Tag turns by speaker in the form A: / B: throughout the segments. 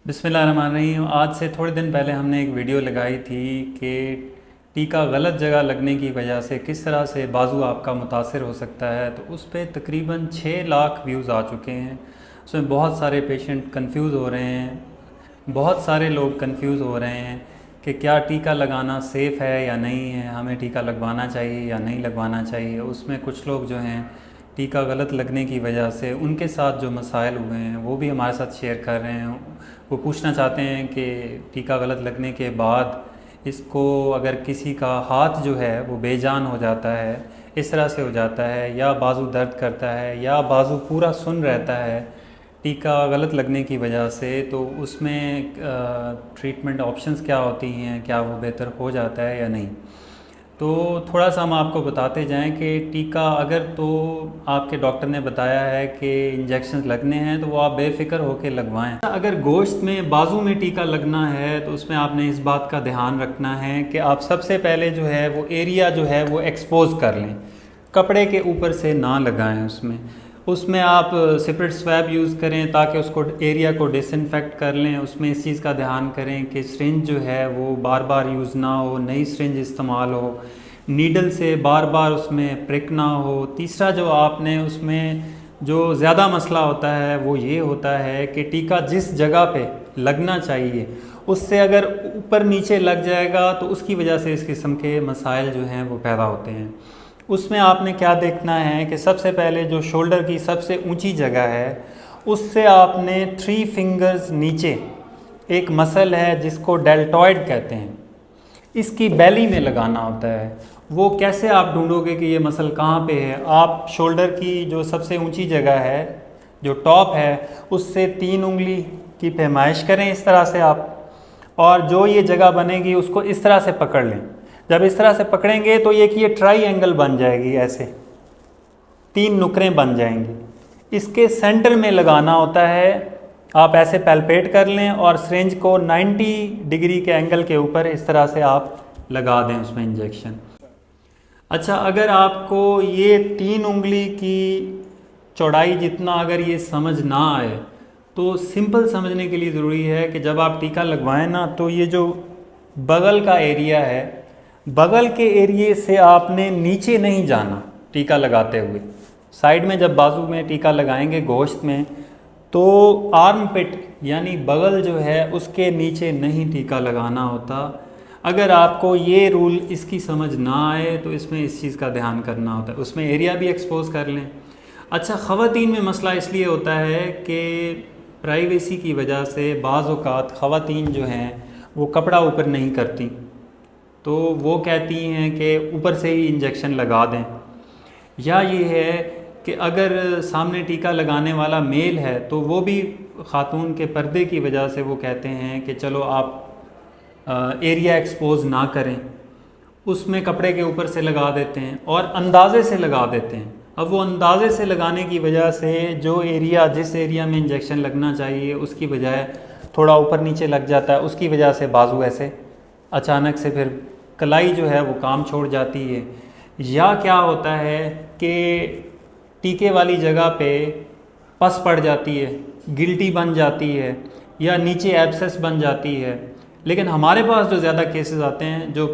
A: बिस्मिल्लाहिर्रहमानिर्रहीम। आज से थोड़े दिन पहले हमने एक वीडियो लगाई थी कि टीका गलत जगह लगने की वजह से किस तरह से बाजू आपका मुतासर हो सकता है। तो उस पर तकरीबन 6 लाख व्यूज़ आ चुके हैं। उसमें बहुत सारे पेशेंट कंफ्यूज हो रहे हैं, बहुत सारे लोग कंफ्यूज हो रहे हैं कि क्या टीका लगाना सेफ़ है या नहीं है, हमें टीका लगवाना चाहिए या नहीं लगवाना चाहिए। उसमें कुछ लोग जो हैं टीका गलत लगने की वजह से उनके साथ जो मसाइल हुए हैं वो भी हमारे साथ शेयर कर रहे हैं। वो पूछना चाहते हैं कि टीका गलत लगने के बाद इसको अगर किसी का हाथ जो है वो बेजान हो जाता है, इस तरह से हो जाता है, या बाजू दर्द करता है, या बाजू पूरा सुन्न रहता है टीका गलत लगने की वजह से, तो उसमें ट्रीटमेंट ऑप्शंस क्या होती हैं, क्या वो बेहतर हो जाता है या नहीं। तो थोड़ा सा हम आपको बताते जाएं कि टीका अगर तो आपके डॉक्टर ने बताया है कि इंजेक्शन लगने हैं तो वो आप बेफ़िक्र होकर लगवाएं। अगर गोश्त में बाजू में टीका लगना है तो उसमें आपने इस बात का ध्यान रखना है कि आप सबसे पहले जो है वो एरिया जो है वो एक्सपोज कर लें, कपड़े के ऊपर से ना लगाएं। उसमें आप सेपरेट स्वैब यूज़ करें ताकि उसको एरिया को डिसइंफेक्ट कर लें। उसमें इस चीज़ का ध्यान करें कि सिरिंज जो है वो बार बार यूज़ ना हो, नई सिरिंज इस्तेमाल हो, नीडल से बार बार उसमें प्रिक ना हो। तीसरा जो आपने उसमें जो ज़्यादा मसला होता है वो ये होता है कि टीका जिस जगह पे लगना चाहिए उससे अगर ऊपर नीचे लग जाएगा तो उसकी वजह से इस किस्म के मसाइल जो हैं वो पैदा होते हैं। उसमें आपने क्या देखना है कि सबसे पहले जो शोल्डर की सबसे ऊंची जगह है उससे आपने 3 फिंगर्स नीचे एक मसल है जिसको डेल्टॉइड कहते हैं, इसकी बेली में लगाना होता है। वो कैसे आप ढूंढोगे कि ये मसल कहाँ पे है? आप शोल्डर की जो सबसे ऊंची जगह है, जो टॉप है, उससे 3 उंगली की पैमाइश करें इस तरह से आप, और जो ये जगह बनेगी उसको इस तरह से पकड़ लें। जब इस तरह से पकड़ेंगे तो ये ट्राई एंगल बन जाएगी, ऐसे 3 नुकरें बन जाएंगी। इसके सेंटर में लगाना होता है। आप ऐसे पैल्पेट कर लें और सिरिंज को 90 डिग्री के एंगल के ऊपर इस तरह से आप लगा दें उसमें इंजेक्शन। अच्छा, अगर आपको ये 3 उंगली की चौड़ाई जितना अगर ये समझ ना आए तो सिंपल समझने के लिए ज़रूरी है कि जब आप टीका लगवाएं ना तो ये जो बगल का एरिया है, बगल के एरिए से आपने नीचे नहीं जाना टीका लगाते हुए। साइड में जब बाजू में टीका लगाएंगे गोश्त में तो आर्म पिट यानी बगल जो है उसके नीचे नहीं टीका लगाना होता। अगर आपको ये रूल इसकी समझ ना आए तो इसमें इस चीज़ का ध्यान करना होता है। उसमें एरिया भी एक्सपोज कर लें। अच्छा, ख़वातीन में मसला इसलिए होता है कि प्राइवेसी की वजह से बाज़ औक़ात ख़वातीन जो हैं वो कपड़ा ऊपर नहीं करती, तो वो कहती हैं कि ऊपर से ही इंजेक्शन लगा दें। या ये है कि अगर सामने टीका लगाने वाला मेल है तो वो भी ख़ातून के पर्दे की वजह से वो कहते हैं कि चलो आप एरिया एक्सपोज ना करें, उसमें कपड़े के ऊपर से लगा देते हैं और अंदाज़े से लगा देते हैं। अब वो अंदाज़े से लगाने की वजह से जो एरिया जिस एरिया में इंजेक्शन लगना चाहिए उसकी बजाय थोड़ा ऊपर नीचे लग जाता है। उसकी वजह से बाजू ऐसे अचानक से फिर कलाई जो है वो काम छोड़ जाती है। या क्या होता है कि टीके वाली जगह पे पस पड़ जाती है, गिल्टी बन जाती है, या नीचे एब्सेस बन जाती है। लेकिन हमारे पास जो ज़्यादा केसेस आते हैं, जो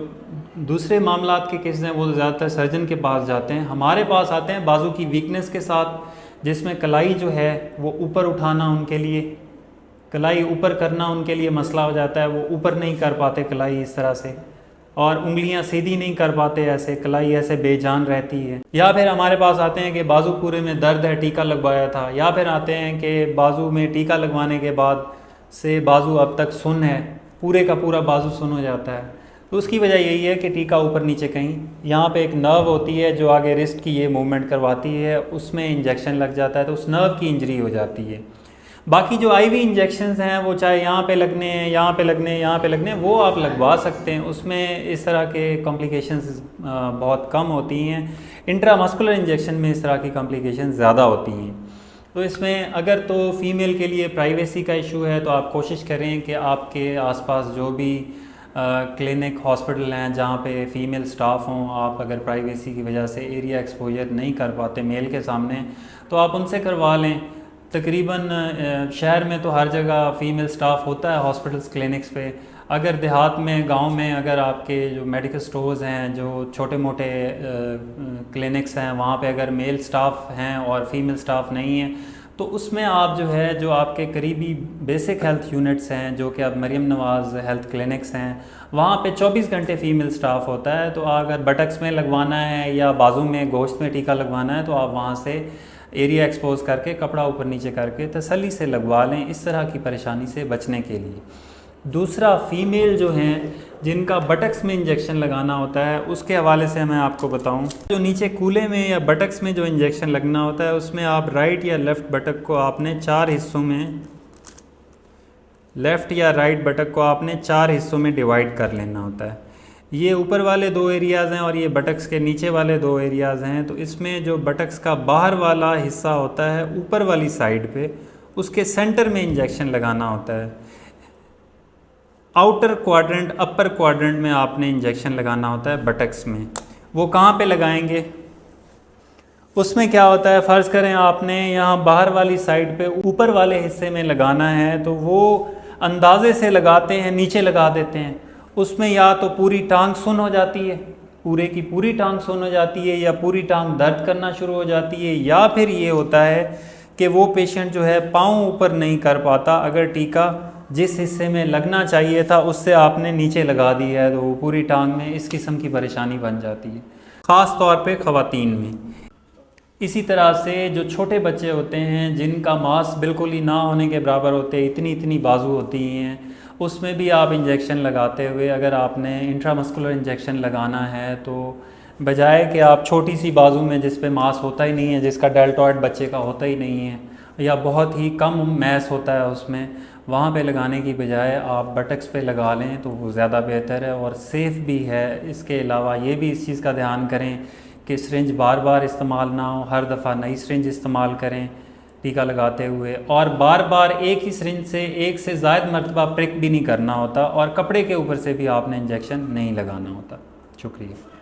A: दूसरे मामलात के केसेस हैं, वो ज़्यादातर सर्जन के पास जाते हैं। हमारे पास आते हैं बाजू की वीकनेस के साथ, जिसमें कलाई जो है वो ऊपर उठाना उनके लिए, कलाई ऊपर करना उनके लिए मसला हो जाता है। वो ऊपर नहीं कर पाते कलाई इस तरह से, और उंगलियां सीधी नहीं कर पाते, ऐसे कलाई ऐसे बेजान रहती है। या फिर हमारे पास आते हैं कि बाजू पूरे में दर्द है, टीका लगवाया था। या फिर आते हैं कि बाजू में टीका लगवाने के बाद से बाजू अब तक सुन्न है, पूरे का पूरा बाजू सुन्न हो जाता है। तो उसकी वजह यही है कि टीका ऊपर नीचे कहीं, यहाँ पे एक नर्व होती है जो आगे रिस्ट की ये मूवमेंट करवाती है, उसमें इंजेक्शन लग जाता है तो उस नर्व की इंजरी हो जाती है। बाकी जो आईवी इंजेक्शंस हैं वो चाहे यहाँ पे लगने हैं, यहाँ पे लगने हैं, यहाँ पे लगने हैं, वो आप लगवा सकते हैं। उसमें इस तरह के कॉम्प्लिकेशंस बहुत कम होती हैं। इंट्रामस्कुलर इंजेक्शन में इस तरह की कॉम्प्लिकेशंस ज़्यादा होती हैं। तो इसमें अगर तो फ़ीमेल के लिए प्राइवेसी का इशू है तो आप कोशिश करें कि आपके आसपास जो भी क्लिनिक हॉस्पिटल हैं जहाँ पे फ़ीमेल स्टाफ हों, आप अगर प्राइवेसी की वजह से एरिया एक्सपोजर नहीं कर पाते मेल के सामने तो आप उनसे करवा लें। तकरीबन शहर में तो हर जगह फ़ीमेल स्टाफ होता है हॉस्पिटल्स क्लिनिक्स पे। अगर देहात में, गांव में अगर आपके जो मेडिकल स्टोर्स हैं, जो छोटे मोटे क्लिनिक्स हैं, वहाँ पे अगर मेल स्टाफ हैं और फीमेल स्टाफ नहीं है, तो उसमें आप जो है, जो आपके करीबी बेसिक हेल्थ यूनिट्स हैं, जो कि अब मरियम नवाज़ हेल्थ क्लिनिक्स हैं, वहाँ पे 24 घंटे फ़ीमेल स्टाफ होता है। तो अगर बटक्स में लगवाना है या बाजू में, गोश्त में टीका लगवाना है, तो आप वहाँ से एरिया एक्सपोज करके, कपड़ा ऊपर नीचे करके तसल्ली से लगवा लें, इस तरह की परेशानी से बचने के लिए। दूसरा, फ़ीमेल जो हैं जिनका बटक्स में इंजेक्शन लगाना होता है, उसके हवाले से मैं आपको बताऊं, जो नीचे कूले में या बटक्स में जो इंजेक्शन लगना होता है, उसमें आप राइट या लेफ़्ट बटक को आपने 4 हिस्सों में, लेफ़्ट या राइट बटक को आपने 4 हिस्सों में डिवाइड कर लेना होता है। ये ऊपर वाले 2 एरियाज़ हैं और ये बटक्स के नीचे वाले 2 एरियाज़ हैं। तो इसमें जो बटक्स का बाहर वाला हिस्सा होता है, ऊपर वाली साइड पे, उसके सेंटर में इंजेक्शन लगाना होता है। आउटर क्वाड्रेंट, अपर क्वाड्रेंट में आपने इंजेक्शन लगाना होता है बटक्स में। वो कहाँ पे लगाएंगे? उसमें क्या होता है, फ़र्ज़ करें आपने यहाँ बाहर वाली साइड पे ऊपर वाले हिस्से में लगाना है, तो वो अंदाज़े से लगाते हैं, नीचे लगा देते हैं। उसमें या तो पूरी टांग सुन्न हो जाती है, पूरे की पूरी टांग सुन्न हो जाती है, या पूरी टांग दर्द करना शुरू हो जाती है, या फिर ये होता है कि वो पेशेंट जो है पाँव ऊपर नहीं कर पाता। अगर टीका जिस हिस्से में लगना चाहिए था उससे आपने नीचे लगा दी है, तो वो पूरी टांग में इस किस्म की परेशानी बन जाती है, ख़ास तौर पे ख़वातीन में। इसी तरह से जो छोटे बच्चे होते हैं, जिनका मांस बिल्कुल ही ना होने के बराबर होते, इतनी इतनी बाजू होती हैं, उसमें भी आप इंजेक्शन लगाते हुए, अगर आपने इंट्रामस्कुलर इंजेक्शन लगाना है, तो बजाय कि आप छोटी सी बाजू में जिस पे मांस होता ही नहीं है, जिसका डेल्टॉइड बच्चे का होता ही नहीं है, या बहुत ही कम मैस होता है उसमें, वहाँ पे लगाने की बजाय आप बटक्स पे लगा लें तो वो ज़्यादा बेहतर है और सेफ़ भी है। इसके अलावा ये भी इस चीज़ का ध्यान करें कि सिरिंज बार बार इस्तेमाल ना हो, हर दफ़ा नई सिरिंज इस्तेमाल करें टीका लगाते हुए, और बार बार एक ही सिरिंज से एक से ज़ायद मरतबा प्रिक भी नहीं करना होता, और कपड़े के ऊपर से भी आपने इंजेक्शन नहीं लगाना होता। शुक्रिया।